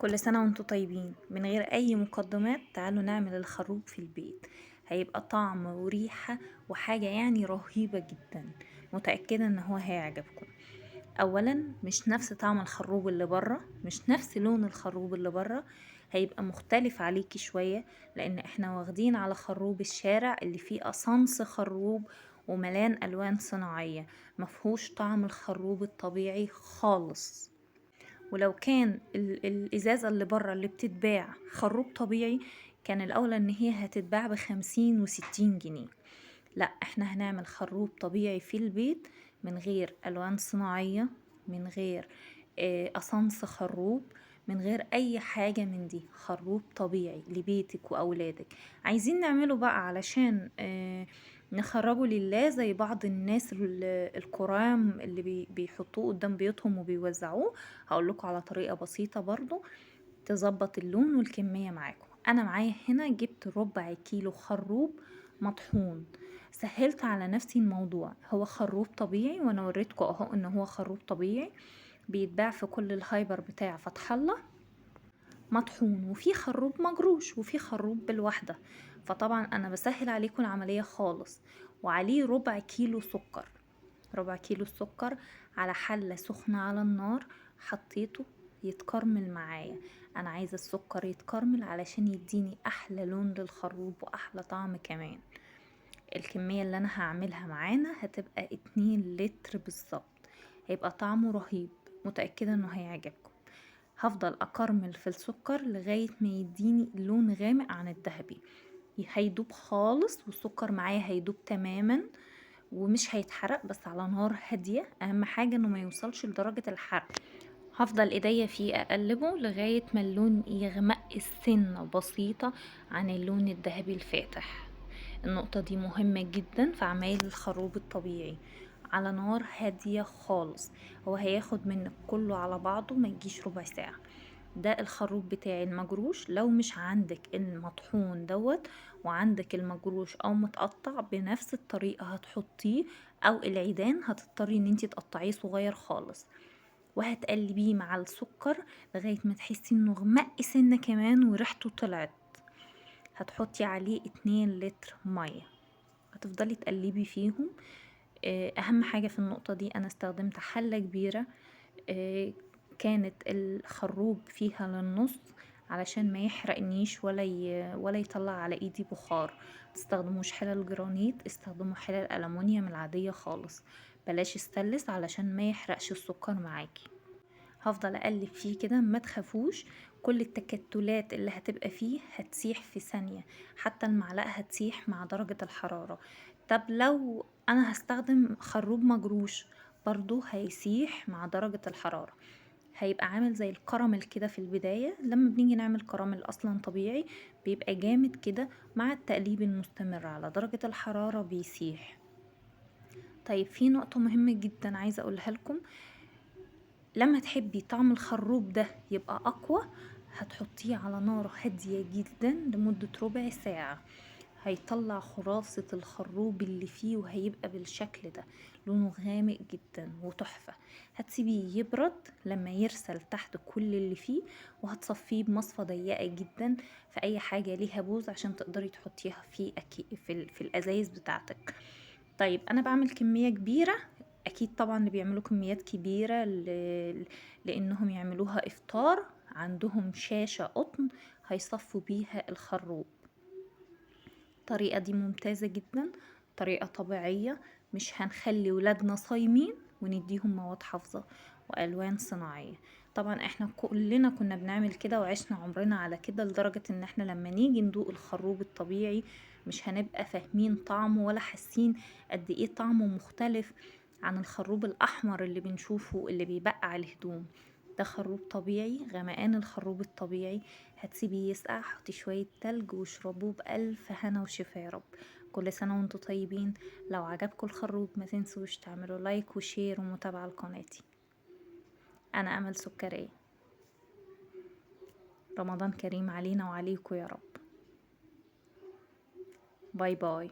كل سنة وانتوا طيبين. من غير اي مقدمات تعالوا نعمل الخروب في البيت. هيبقى طعم وريحة وحاجة يعني رهيبة جدا. متأكدة ان هو هيعجبكم. اولا مش نفس طعم الخروب اللي بره، مش نفس لون الخروب اللي بره، هيبقى مختلف عليكي شوية، لان احنا واخدين على خروب الشارع اللي فيه قصنص خروب وملان الوان صناعية، مفهوش طعم الخروب الطبيعي خالص. ولو كان الازازة اللي بره اللي بتتباع خروب طبيعي، كان الاولى ان هي هتتباع ب50 و60 جنيه. لا، احنا هنعمل خروب طبيعي في البيت، من غير الوان صناعية، من غير قصنص خروب، من غير اي حاجة من دي. خروب طبيعي لبيتك واولادك. عايزين نعمله بقى علشان نخرجه لله زي بعض الناس الكرام اللي بيحطوه قدام بيوتهم وبيوزعوه. هقول لكم على طريقة بسيطة برضو تظبط اللون والكمية معاكم. انا معايا هنا جبت ربع كيلو خروب مطحون. سهلت على نفسي الموضوع، هو خروب طبيعي وانا وريتكم اهو ان هو خروب طبيعي بيتباع في كل الهايبر بتاع فتح الله مطحون، وفي خروب مجروش وفي خروب بالواحدة. فطبعا انا بسهل عليكم العملية خالص. وعليه ربع كيلو سكر. ربع كيلو السكر على حلة سخنة على النار، حطيته يتكرمل معايا. انا عايزة السكر يتكرمل علشان يديني احلى لون للخروب واحلى طعم كمان. الكمية اللي انا هعملها معانا هتبقى 2 لتر بالظبط. هيبقى طعمه رهيب، متأكدة انه هيعجبكم. هفضل اكرمل في السكر لغاية ما يديني لون غامق عن الذهبي. هيدوب خالص والسكر معايا هيدوب تماما ومش هيتحرق، بس على نار هادية. اهم حاجة انه ما يوصلش لدرجة الحرق. هفضل ايديا فيه اقلبه لغاية ما اللون يغمق السنة بسيطة عن اللون الذهبي الفاتح. النقطة دي مهمة جدا في عمايل الخروب الطبيعي، على نار هادية خالص. هو هياخد منك كله على بعضه ما يجيش ربع ساعة. ده الخروب بتاعي المجروش. لو مش عندك المطحون دوت وعندك المجروش او متقطع بنفس الطريقة هتحطيه، او العيدان هتضطري ان انتي تقطعيه صغير خالص، وهتقلبيه مع السكر لغاية ما تحسي انه غمق سنة كمان وريحته طلعت. هتحطي عليه 2 لتر مية، هتفضلي تقلبي فيهم. اهم حاجة في النقطة دي انا استخدمت حلة كبيرة، كانت الخروب فيها للنص علشان ما يحرقنيش ولا يطلع على ايدي بخار. متستخدموش حلل جرانيت، استخدموا حلل ألمونيوم العادية خالص. بلاش استانلس علشان ما يحرقش السكر معاكي. هفضل اقلب فيه كده، ما تخافوش. كل التكتلات اللي هتبقى فيه هتسيح في ثانية، حتى المعلقة هتسيح مع درجة الحرارة. طب لو انا هستخدم خروب مجروش، برضو هيسيح مع درجة الحرارة. هيبقى عامل زي الكراميل كده في البداية. لما بنيجي نعمل كراميل اصلا طبيعي بيبقى جامد كده، مع التقليب المستمر على درجة الحرارة بيسيح. طيب في نقطة مهمة جدا عايزة اقولها لكم. لما تحبي طعم الخروب ده يبقى اقوى، هتحطيه على نار هادية جدا لمدة ربع ساعة. هيطلع خلاصة الخروب اللي فيه وهيبقى بالشكل ده، لونه غامق جدا وتحفة. هتسيبيه يبرد لما يرسل تحت كل اللي فيه، وهتصفيه بمصفى ضيقة جدا في اي حاجة ليها بوز عشان تقدري تحطيها فيه في الازايز بتاعتك. طيب انا بعمل كمية كبيرة، اكيد طبعا اللي بيعملوا كميات كبيرة لانهم يعملوها افطار عندهم شاشة قطن هيصفوا بيها الخروب. الطريقة دي ممتازة جدا، طريقة طبيعية. مش هنخلي ولادنا صايمين ونديهم مواد حافظة والوان صناعية. طبعا احنا كلنا كنا بنعمل كده وعشنا عمرنا على كده، لدرجة ان احنا لما نيجي ندوق الخروب الطبيعي مش هنبقى فاهمين طعمه ولا حاسين قد ايه طعمه مختلف عن الخروب الاحمر اللي بنشوفه اللي بيبقع الهدوم. ده خروب طبيعي، غمقان الخروب الطبيعي. هتسيبيه يسقع، حطي شوية تلج واشربوه بألف هنا وشفا يا رب. كل سنة وانتوا طيبين. لو عجبكم الخروب ما تنسوش تعملوا لايك وشير ومتابعة لقناتي. انا امل سكرية. رمضان كريم علينا وعليكم يا رب. باي باي.